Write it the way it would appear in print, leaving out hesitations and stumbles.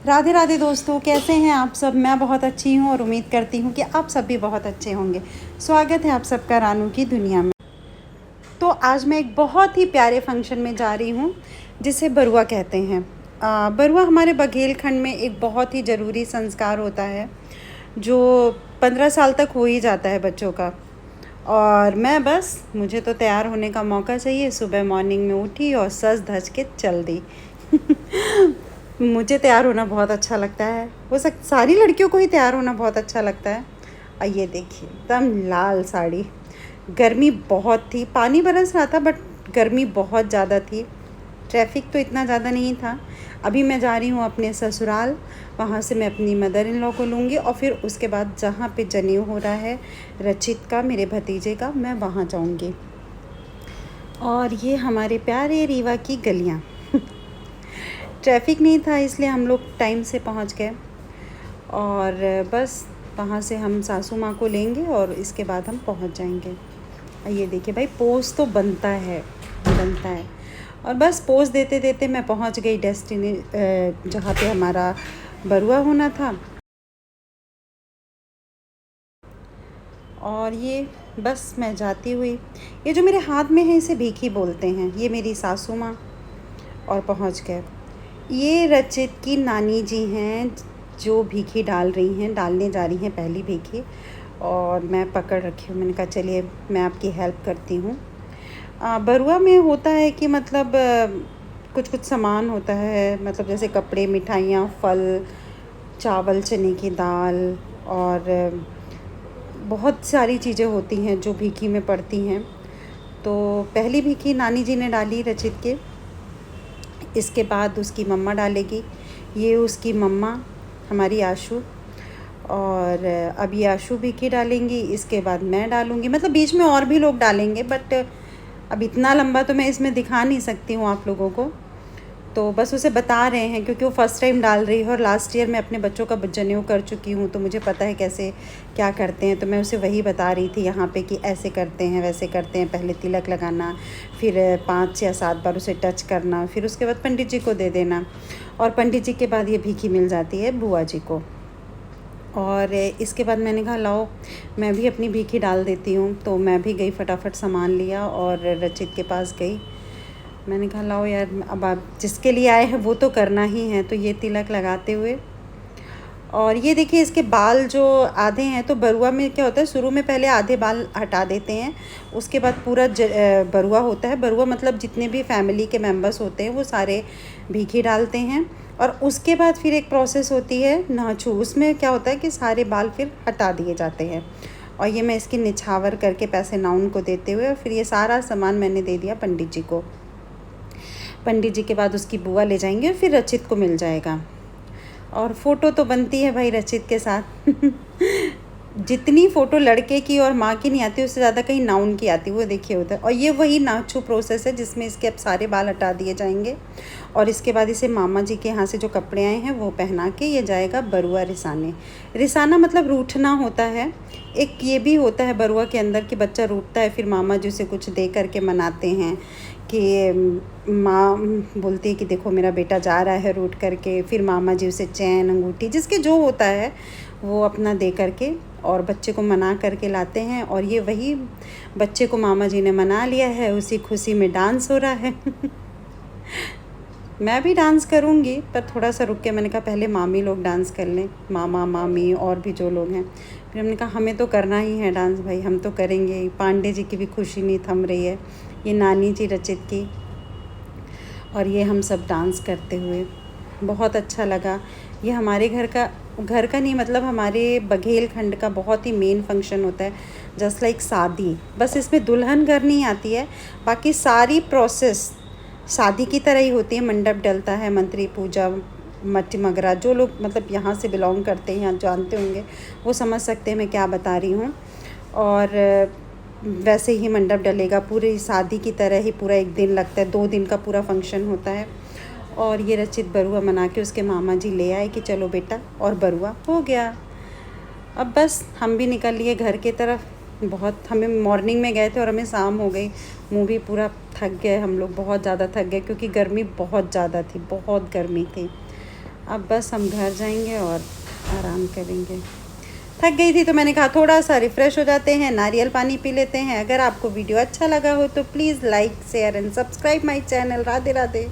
राधे राधे दोस्तों, कैसे हैं आप सब। मैं बहुत अच्छी हूँ और उम्मीद करती हूँ कि आप सब भी बहुत अच्छे होंगे। स्वागत है आप सबका रानू की दुनिया में। तो आज मैं एक बहुत ही प्यारे फंक्शन में जा रही हूँ जिसे बरुआ कहते हैं। बरुआ हमारे बघेलखंड में एक बहुत ही ज़रूरी संस्कार होता है जो 15 साल तक हो ही जाता है बच्चों का। और मुझे तो तैयार होने का मौका चाहिए। सुबह मॉर्निंग में उठी और सज धज के चल दी। मुझे तैयार होना बहुत अच्छा लगता है। सारी लड़कियों को ही तैयार होना बहुत अच्छा लगता है। और ये देखिए एकदम लाल साड़ी। गर्मी बहुत थी, पानी बरस रहा था बट गर्मी बहुत ज़्यादा थी। ट्रैफिक तो इतना ज़्यादा नहीं था। अभी मैं जा रही हूँ अपने ससुराल। वहाँ से मैं अपनी मदर इन लॉ को लूँगी और फिर उसके बाद जहाँ पे जनेऊ हो रहा है रचित का, मेरे भतीजे का, मैं वहाँ जाऊँगी। और ये हमारे प्यारे रीवा की गलियाँ। ट्रैफिक नहीं था इसलिए हम लोग टाइम से पहुंच गए। और बस वहाँ से हम सासू माँ को लेंगे और इसके बाद हम पहुंच जाएंगे। ये देखिए भाई, पोज तो बनता है। और बस पोज देते देते मैं पहुंच गई जहाँ पे हमारा बरुआ होना था। और ये बस मैं जाती हुई, ये जो मेरे हाथ में है इसे भीखी बोलते हैं। ये मेरी सासू माँ और पहुँच गए। ये रचित की नानी जी हैं जो भीखी डालने जा रही हैं पहली भीखी। और मैं पकड़ रखी हूँ। मैंने कहा चलिए मैं आपकी हेल्प करती हूँ। बरुआ में होता है कि मतलब कुछ कुछ सामान होता है, मतलब जैसे कपड़े, मिठाइयाँ, फल, चावल, चने की दाल और बहुत सारी चीज़ें होती हैं जो भीखी में पड़ती हैं। तो पहली भीखी नानी जी ने डाली रचित के। इसके बाद उसकी मम्मा डालेगी। ये उसकी मम्मा हमारी आशू। और अभी आशू भीखी डालेंगी। इसके बाद मैं डालूँगी, मतलब बीच में और भी लोग डालेंगे बट अब इतना लंबा तो मैं इसमें दिखा नहीं सकती हूँ आप लोगों को। तो बस उसे बता रहे हैं क्योंकि वो फ़र्स्ट टाइम डाल रही है और लास्ट ईयर मैं अपने बच्चों का जनेऊ कर चुकी हूँ तो मुझे पता है कैसे क्या करते हैं। तो मैं उसे वही बता रही थी यहाँ पे कि ऐसे करते हैं, वैसे करते हैं। पहले तिलक लगाना, फिर 5 या 7 बार उसे टच करना, फिर उसके बाद पंडित जी को दे देना। और पंडित जी के बाद ये भीखी मिल जाती है बुआ जी को। और इसके बाद मैंने कहा लाओ मैं भी अपनी भीखी डाल देती हूँ। तो मैं भी गई, फटाफट सामान लिया और रचित के पास गई। मैंने कहा लाओ यार, अब आप जिसके लिए आए हैं वो तो करना ही है। तो ये तिलक लगाते हुए, और ये देखिए इसके बाल जो आधे हैं, तो बरुआ में क्या होता है, शुरू में पहले आधे बाल हटा देते हैं, उसके बाद पूरा बरुआ होता है। बरुआ मतलब जितने भी फैमिली के मेंबर्स होते हैं वो सारे भीखी डालते हैं। और उसके बाद फिर एक प्रोसेस होती है नाछू। उसमें क्या होता है कि सारे बाल फिर हटा दिए जाते हैं। और ये मैं इसकी निछावर करके पैसे नाउन को देते हुए, और फिर ये सारा सामान मैंने दे दिया पंडित जी को। पंडित जी के बाद उसकी बुआ ले जाएंगे और फिर रचित को मिल जाएगा। और फ़ोटो तो बनती है भाई रचित के साथ। जितनी फ़ोटो लड़के की और माँ की नहीं आती उससे ज़्यादा कहीं नाउन की आती, वो देखिए उधर। और ये वही नाचू प्रोसेस है जिसमें इसके अब सारे बाल हटा दिए जाएंगे। और इसके बाद इसे मामा जी के यहाँ से जो कपड़े आए हैं वो पहना के ये जाएगा बरुआ रिसाने। रिसाना मतलब रूठना होता है। एक ये भी होता है बरुआ के अंदर कि बच्चा रूठता है, फिर मामा जी उसे कुछ दे करके मनाते हैं कि माँ बोलती है कि देखो मेरा बेटा जा रहा है रूठ करके। फिर मामा जी उसे चैन, अंगूठी, जिसके जो होता है वो अपना दे करके और बच्चे को मना करके लाते हैं। और ये वही बच्चे को मामा जी ने मना लिया है, उसी खुशी में डांस हो रहा है। मैं भी डांस करूँगी पर थोड़ा सा रुक के। मैंने कहा पहले मामी लोग डांस कर लें, मामा, मामी और भी जो लोग हैं। फिर हमने कहा हमें तो करना ही है डांस भाई, हम तो करेंगे। पांडे जी की भी खुशी नहीं थम रही है, ये नानी जी रचित की। और ये हम सब डांस करते हुए, बहुत अच्छा लगा। ये हमारे घर का नहीं, मतलब हमारे बघेलखंड का बहुत ही मेन फंक्शन होता है, जस्ट लाइक शादी। बस इसमें दुल्हन घर नहीं आती है, बाकी सारी प्रोसेस शादी की तरह ही होती है। मंडप डलता है, मंत्री पूजा, मट्टी मगरा। जो लोग मतलब यहाँ से बिलोंग करते हैं या जानते होंगे वो समझ सकते हैं मैं क्या बता रही हूँ। और वैसे ही मंडप डलेगा, पूरी शादी की तरह ही पूरा 1 दिन लगता है, 2 दिन का पूरा फंक्शन होता है। और ये रचित बरुआ मना के उसके मामा जी ले आए कि चलो बेटा, और बरुआ हो गया। अब बस हम भी निकल लिए घर की तरफ। हमें मॉर्निंग में गए थे और हमें शाम हो गई। मुँह भी पूरा थक गए हम लोग, बहुत ज़्यादा थक गए क्योंकि गर्मी बहुत ज़्यादा थी, बहुत गर्मी थी। अब बस हम घर जाएंगे और आराम करेंगे। थक गई थी तो मैंने कहा थोड़ा सा रिफ़्रेश हो जाते हैं, नारियल पानी पी लेते हैं। अगर आपको वीडियो अच्छा लगा हो तो please like share and subscribe my channel. Radhe Radhe.